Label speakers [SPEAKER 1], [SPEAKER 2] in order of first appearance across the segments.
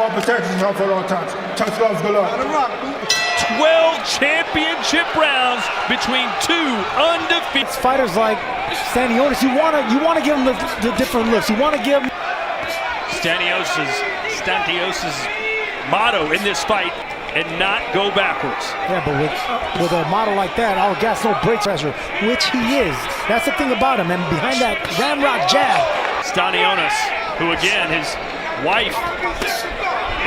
[SPEAKER 1] want to protect himself for a long time. Touch gloves galore.
[SPEAKER 2] 12 championship rounds between two undefeated
[SPEAKER 3] fighters like Stanionis. You wanna give him the different looks. You wanna give him
[SPEAKER 2] Stanionis' motto in this fight, and not go backwards.
[SPEAKER 3] Yeah, but with a model like that, all gas, no brakes pressure, which he is. That's the thing about him. And behind that ramrod jab,
[SPEAKER 2] Stanionis, who again, his wife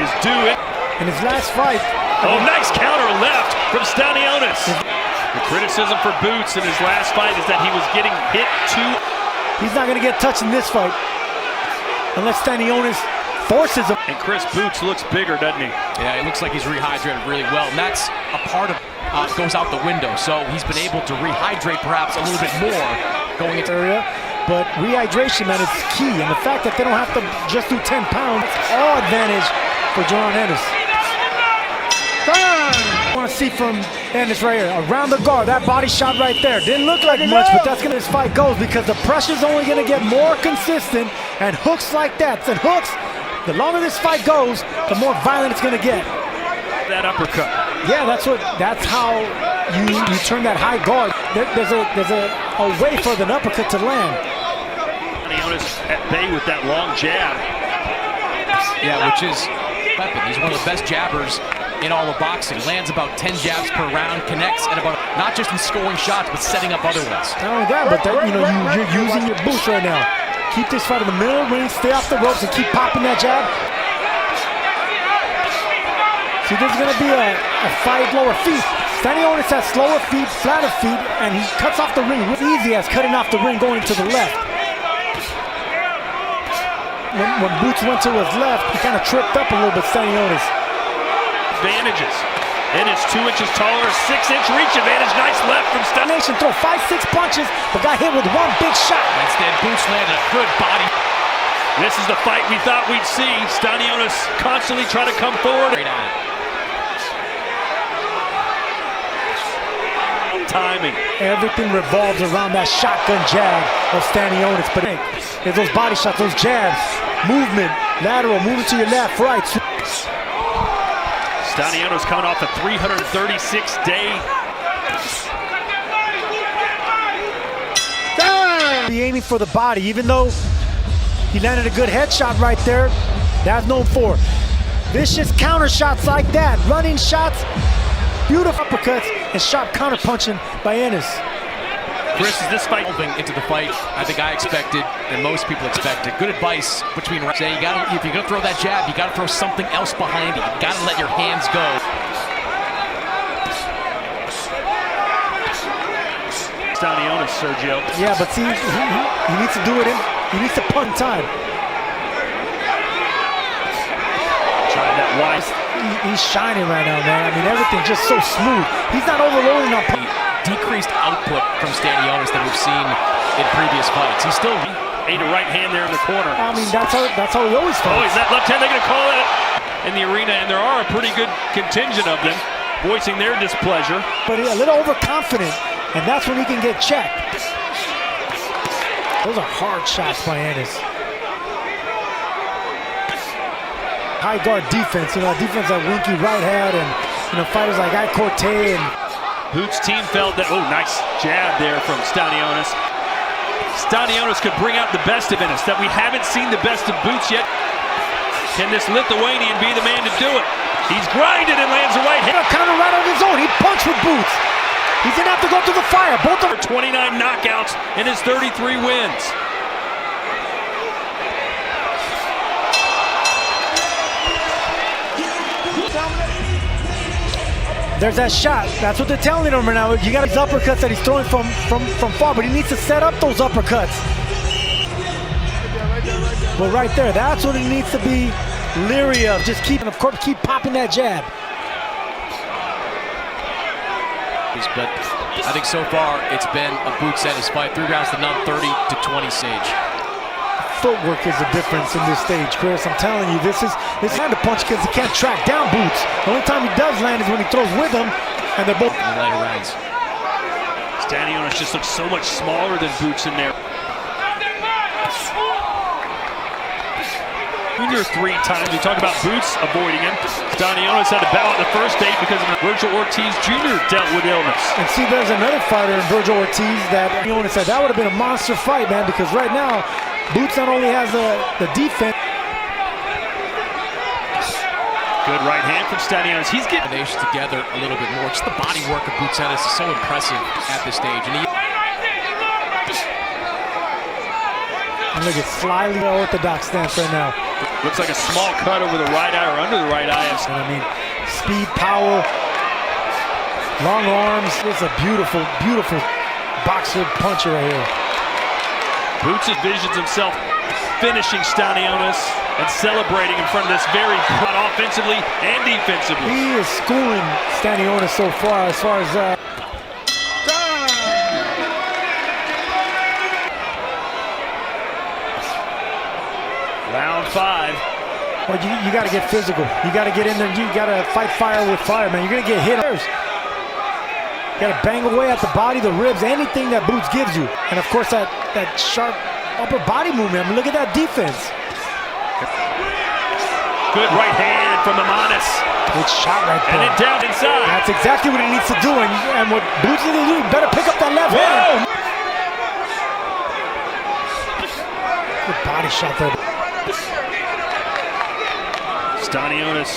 [SPEAKER 2] is due
[SPEAKER 3] in his last fight.
[SPEAKER 2] Oh, nice counter left from Stanionis. The criticism for Boots in his last fight is that he was getting hit too.
[SPEAKER 3] He's not going to get touched in this fight unless Stanionis forces him.
[SPEAKER 2] And Chris Boots looks bigger, doesn't he?
[SPEAKER 4] Yeah, it looks like he's rehydrated really well, and that's a part of goes out the window. So he's been able to rehydrate perhaps a little bit more going into
[SPEAKER 3] area. But rehydration, man, is key. And the fact that they don't have to just do 10 pounds, all advantage for Ennis. I want to see from Ennis right here, around the guard, that body shot right there. Didn't look like much, but that's going to this fight goes because the pressure's only going to get more consistent, and hooks like that. And hooks, the longer this fight goes, the more violent it's going to get.
[SPEAKER 2] That uppercut.
[SPEAKER 3] Yeah, that's how you turn that high guard. There's a way for the uppercut to land.
[SPEAKER 2] Stanionis at bay with that long jab.
[SPEAKER 4] Yeah, which is weapon. He's one of the best jabbers in all of boxing. Lands about 10 jabs per round, connects at about, not just in scoring shots, but setting up other ones.
[SPEAKER 3] Not only that, but you're using your boots right now. Keep this fight in the middle of the ring, stay off the ropes, and keep popping that jab. See, this is going to be a fight lower feet. Stanionis has slower feet, flatter feet, and he cuts off the ring. It's easy as cutting off the ring going to the left. When Boots went to his left, he kind of tripped up a little bit, Stanionis.
[SPEAKER 2] Advantages. Ennis 2 inches taller, 6-inch reach advantage. Nice left from Stanionis.
[SPEAKER 3] Throw 5-6 punches, but got hit with one big shot.
[SPEAKER 4] Instead, Boots landed a good body.
[SPEAKER 2] This is the fight we thought we'd see. Stanionis constantly trying to come forward.
[SPEAKER 4] Great at it.
[SPEAKER 2] Timing.
[SPEAKER 3] Everything revolves around that shotgun jab of Stanionis. But there's those body shots, those jabs, movement, lateral, moving to your left, right.
[SPEAKER 2] Stanionis coming off a 336-day.
[SPEAKER 3] Be aiming for the body, even though he landed a good headshot right there. That's known for vicious counter shots like that, running shots, beautiful uppercuts, and sharp counter punching by Ennis.
[SPEAKER 2] Chris, is this fight
[SPEAKER 4] moving into the fight? I think I expected, and most people expected. Good advice between rounds. If you're gonna throw that jab, you gotta throw something else behind it. You gotta let your hands go.
[SPEAKER 2] Stanionis, Sergio.
[SPEAKER 3] Yeah, but see, he needs to do it in. He needs to punt time.
[SPEAKER 2] Trying that wide.
[SPEAKER 3] He's shining right now, man. I mean, everything's just so smooth. He's not overloading on punch.
[SPEAKER 4] Decreased output from Stanionis than we've seen in previous fights. He's still
[SPEAKER 2] ate a right hand there in the corner.
[SPEAKER 3] I mean, that's how he always fights.
[SPEAKER 2] Oh, is that left hand? They're going to call it in the arena, and there are a pretty good contingent of them voicing their displeasure.
[SPEAKER 3] But a little overconfident, and that's when he can get checked. Those are hard shots by Ennis. High guard defense, defense that Winky Wright had, and fighters like Ike Corte and
[SPEAKER 2] Boots' team felt that, oh, nice jab there from Stanionis. Stanionis could bring out the best of Ennis, that we haven't seen the best of Boots yet. Can this Lithuanian be the man to do it? He's grinded and lands a right hand.
[SPEAKER 3] Counter right on his own. He punched with Boots. He's gonna have to go through the fire. Both of
[SPEAKER 2] 29 knockouts in his 33 wins.
[SPEAKER 3] There's that shot. That's what they're telling him right now. You got his uppercuts that he's throwing from far, but he needs to set up those uppercuts. But right there, that's what he needs to be leery of. Just keep popping that jab.
[SPEAKER 4] But I think so far it's been a Boots Ennis fight. 3 rounds to none, 30-20 stage.
[SPEAKER 3] Footwork is the difference in this stage, Chris. I'm telling you, this is hard to punch because he can't track down Boots. The only time he does land is when he throws with him, and they're both
[SPEAKER 4] in the later rounds.
[SPEAKER 2] Stanionis just looks so much smaller than Boots in there. Junior 3 times. We talk about Boots avoiding him. Stanionis had to bow out the first date because of Virgil Ortiz Jr. dealt with illness.
[SPEAKER 3] And see, there's another fighter in Virgil Ortiz that Stanionis said that would have been a monster fight, man, because right now, Boots not only has the defense.
[SPEAKER 2] Good right hand from Stanionis. He's getting
[SPEAKER 4] together a little bit more. Just the body work of Boots Ennis is so impressive at this stage.
[SPEAKER 3] And look at slyly orthodox stance right now.
[SPEAKER 2] Looks like a small cut over the right eye or under the right eye.
[SPEAKER 3] And I mean, speed, power, long arms. It's a beautiful, beautiful boxer puncher right here.
[SPEAKER 2] Boots envisions himself finishing Stanionis and celebrating in front of this very good offensively and defensively.
[SPEAKER 3] He is schooling Stanionis so far as
[SPEAKER 2] Round 5.
[SPEAKER 3] Well, you got to get physical. You got to get in there. You got to fight fire with fire, man. You're going to get hit. You got to bang away at the body, the ribs, anything that Boots gives you. And, of course, that sharp upper body movement. I mean, look at that defense.
[SPEAKER 2] Good right hand from Eimantas.
[SPEAKER 3] Good shot right there.
[SPEAKER 2] And then down inside.
[SPEAKER 3] That's exactly what he needs to do. And what Boots needs to do, he better pick up that left hand. Good body shot there.
[SPEAKER 2] Stanionis,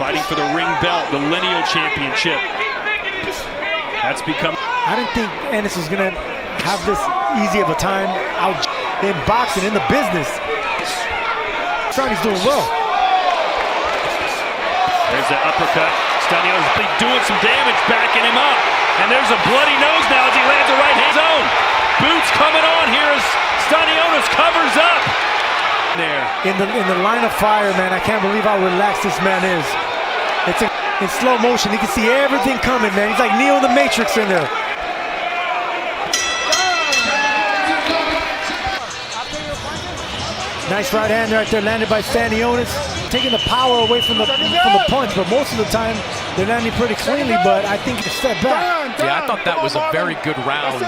[SPEAKER 2] fighting for the ring belt, the lineal championship. That's become...
[SPEAKER 3] I didn't think Ennis was going to have this easy of a time out in boxing, in the business. He's doing well.
[SPEAKER 2] There's that uppercut. Stanionis doing some damage, backing him up. And there's a bloody nose now as he lands a right hand zone. Boots coming on here as Stanionis covers up. There.
[SPEAKER 3] In the line of fire, man, I can't believe how relaxed this man is. It's in slow motion. You can see everything coming, man. He's like Neo in the Matrix in there. Nice right hand right there, landed by Stanionis. Taking the power away from the punch, but most of the time they're landing pretty cleanly, but I think it's a step back.
[SPEAKER 4] Yeah, I thought that was a very good round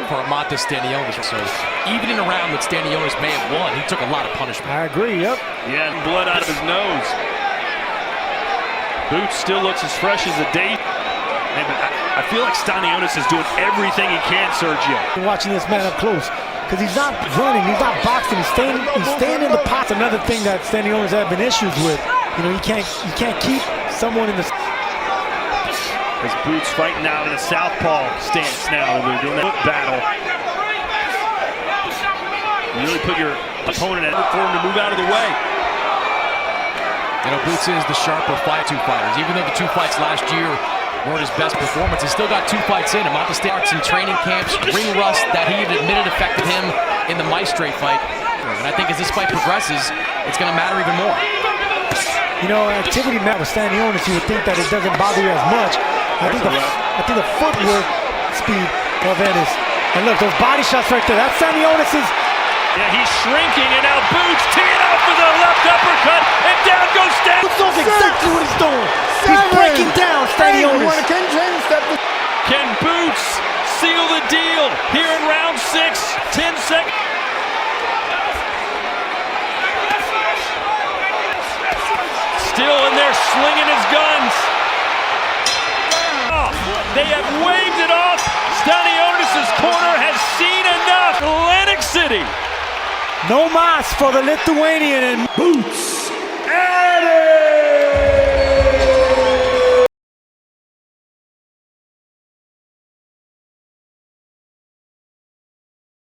[SPEAKER 4] for Eimantas Stanionis. So even in a round that Stanionis may have won, he took a lot of punishment.
[SPEAKER 3] I agree, yep.
[SPEAKER 2] Yeah, and blood out of his nose. Boots still looks as fresh as a day. Man, but I feel like Stanionis is doing everything he can, Sergio.
[SPEAKER 3] Watching this man up close, because he's not running, he's not boxing, he's staying in the pot. Another thing that Stanionis have been issues with. You know, you can't keep someone in the...
[SPEAKER 2] As Boots fighting out in a southpaw stance now, they're doing that battle. You really put your opponent at for him to move out of the way.
[SPEAKER 4] You know, Boots is the sharper two fighters. Even though the 2 fights last year weren't his best performance, he still got 2 fights in. Eimantas starts in training camps, ring rust that he even admitted affected him in the Maestre fight. And I think as this fight progresses, it's going to matter even more.
[SPEAKER 3] You know, activity met with Stanionis, you would think that it doesn't bother you as much. I think the footwork speed of Ennis. And look, those body shots right there, that's Stanionis's.
[SPEAKER 2] Yeah, he's shrinking, and now Boots teeing off with a left uppercut, and down goes Stanionis.
[SPEAKER 3] Boots knows exactly what he's doing. He's breaking down Stanionis.
[SPEAKER 2] Can Boots seal the deal here in round 6? 10 seconds. Still in there slinging his guns. They have waved it off. Stanionis' corner has seen enough. Atlantic City.
[SPEAKER 3] No mas for the Lithuanian and Boots.